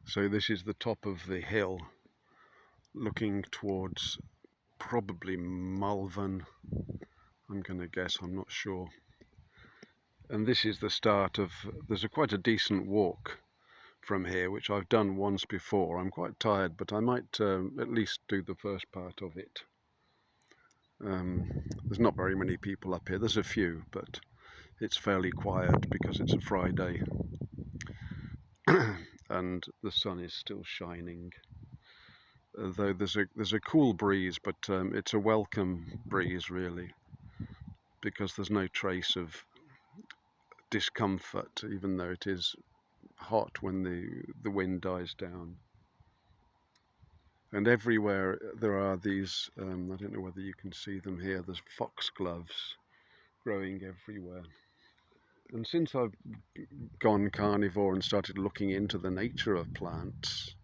So this is the top of the hill looking towards probably Malvern, I'm going to guess, I'm not sure. And this is the start of, there's quite a decent walk from here, which I've done once before. I'm quite tired, but I might at least do the first part of it. There's not very many people up here. There's a few, but it's fairly quiet because it's a Friday and the sun is still shining. Though there's a cool breeze, but it's a welcome breeze really, because there's no trace of discomfort, even though it is hot when the wind dies down. And everywhere there are these, I don't know whether you can see them here, there's foxgloves growing everywhere. And since I've gone carnivore and started looking into the nature of plants,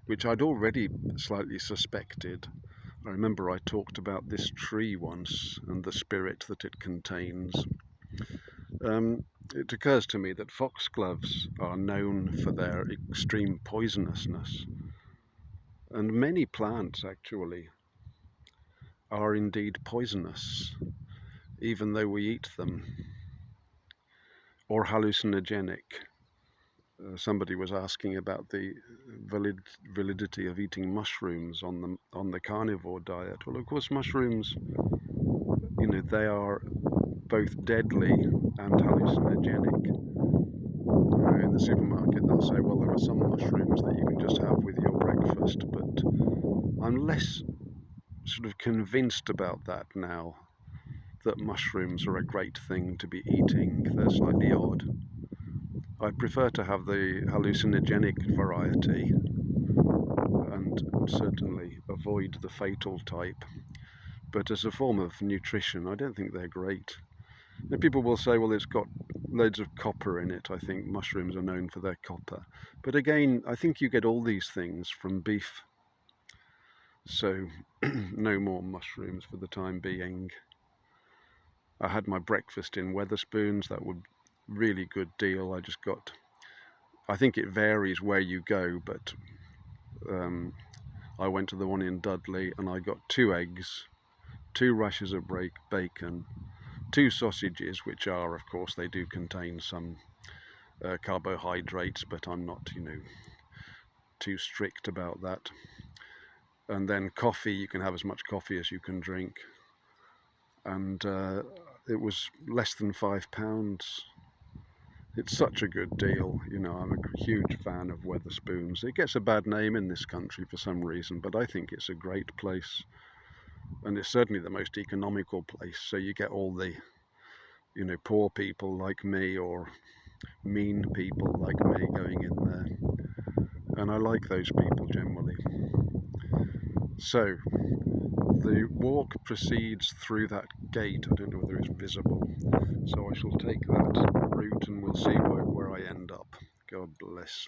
which I'd already slightly suspected, I remember I talked about this tree once and the spirit that it contains. It occurs to me that foxgloves are known for their extreme poisonousness. And many plants actually are indeed poisonous, even though we eat them, or hallucinogenic. Somebody was asking about the validity of eating mushrooms on the carnivore diet. Well, of course, mushrooms, they are both deadly and hallucinogenic. In the supermarket, they'll say, well, there are some mushrooms that you can just have with your breakfast, but I'm less sort of convinced about that now, that mushrooms are a great thing to be eating. They're slightly odd. I prefer to have the hallucinogenic variety and certainly avoid the fatal type. But as a form of nutrition, I don't think they're great. Now, people will say, well, it's got loads of copper in it. I think mushrooms are known for their copper. But again, I think you get all these things from beef. So no more mushrooms for the time being. I had my breakfast in Wetherspoons. That was a really good deal. I think it varies where you go, but I went to the one in Dudley and I got 2 eggs, 2 rashers of bacon, 2 sausages, which are, of course, they do contain some carbohydrates, but I'm not, too strict about that. And then coffee, you can have as much coffee as you can drink. And it was less than £5. It's such a good deal. I'm a huge fan of Wetherspoons. It gets a bad name in this country for some reason, but I think it's a great place. And it's certainly the most economical place. So you get all the, poor people like me or mean people like me going in there. And I like those people generally. So the walk proceeds through that gate. I don't know whether it's visible. So I shall take that route and we'll see where I end up. God bless.